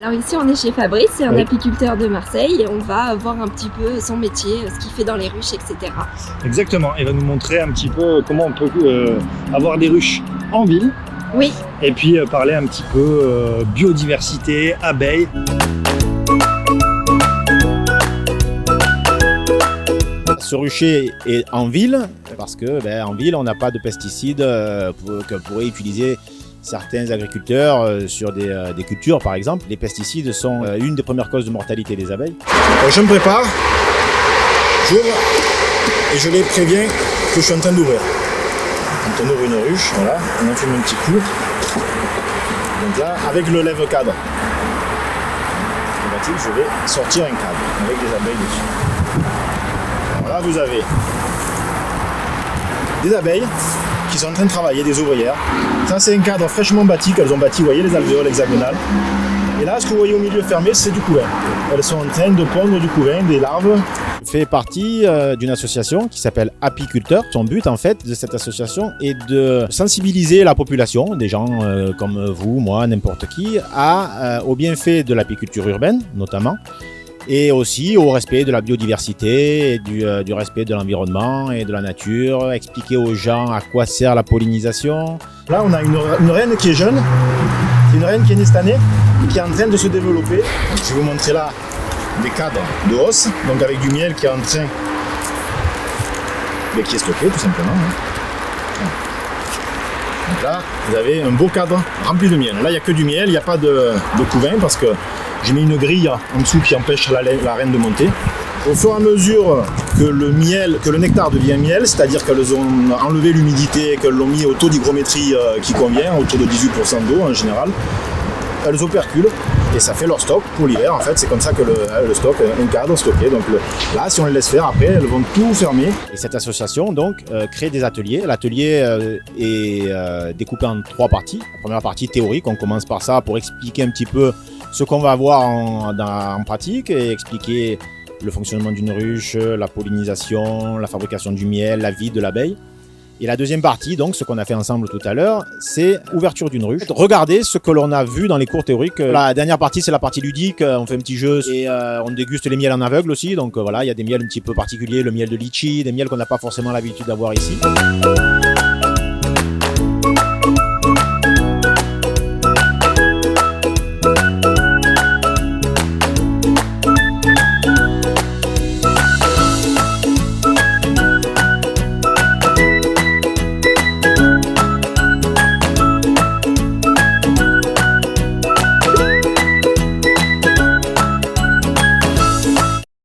Alors ici on est chez Fabrice, c'est un Oui. apiculteur de Marseille et on va voir un petit peu son métier, ce qu'il fait dans les ruches, etc. Exactement, il va nous montrer un petit peu comment on peut avoir des ruches en ville Oui, et puis parler un petit peu biodiversité, abeilles. Ce rucher est en ville parce que en ville on n'a pas de pesticides que pourraient utiliser certains agriculteurs sur des cultures par exemple. Les pesticides sont une des premières causes de mortalité des abeilles. Je me prépare, j'ouvre et je les préviens que je suis en train d'ouvrir. Quand on ouvre une ruche, voilà, on en fume un petit coup. Donc là, avec le lève-cadre, je vais sortir un cadre avec des abeilles dessus. Voilà, vous avez des abeilles qui sont en train de travailler, des ouvrières. Ça, c'est un cadre fraîchement bâti qu'elles ont bâti, vous voyez les alvéoles hexagonales. Et là, ce que vous voyez au milieu fermé, c'est du couvain. Elles sont en train de pondre du couvain, des larves. Fait partie d'une association qui s'appelle Apiculteur. Son but en fait de cette association est de sensibiliser la population, des gens comme vous, moi, n'importe qui, aux bienfaits de l'apiculture urbaine notamment, et aussi au respect de la biodiversité, et du respect de l'environnement et de la nature, expliquer aux gens à quoi sert la pollinisation. Là, on a une reine qui est jeune, une reine qui est née cette année, qui est en train de se développer. Je vais vous montrer là des cadres de hausse, donc avec du miel qui est en train, qui est stocké tout simplement. Donc là, vous avez un beau cadre rempli de miel. Là, il n'y a que du miel, il n'y a pas de couvain parce que j'ai mis une grille en dessous qui empêche la reine de monter. Au fur et à mesure que le nectar devient miel, c'est-à-dire qu'elles ont enlevé l'humidité, qu'elles l'ont mis au taux d'hygrométrie qui convient, autour de 18% d'eau en général, elles operculent et ça fait leur stock pour l'hiver. En fait, c'est comme ça que le stock, un cadre stocké. Donc là, si on les laisse faire, après, elles vont tout fermer. Et cette association donc crée des ateliers. L'atelier est découpé en 3 parties. La première partie théorique, on commence par ça pour expliquer un petit peu ce qu'on va voir en pratique et expliquer le fonctionnement d'une ruche, la pollinisation, la fabrication du miel, la vie de l'abeille. Et la deuxième partie, donc ce qu'on a fait ensemble tout à l'heure, c'est ouverture d'une ruche. Regardez ce que l'on a vu dans les cours théoriques. La dernière partie, c'est la partie ludique. On fait un petit jeu et on déguste les miels en aveugle aussi. Donc voilà, il y a des miels un petit peu particuliers, le miel de litchi, des miels qu'on n'a pas forcément l'habitude d'avoir ici.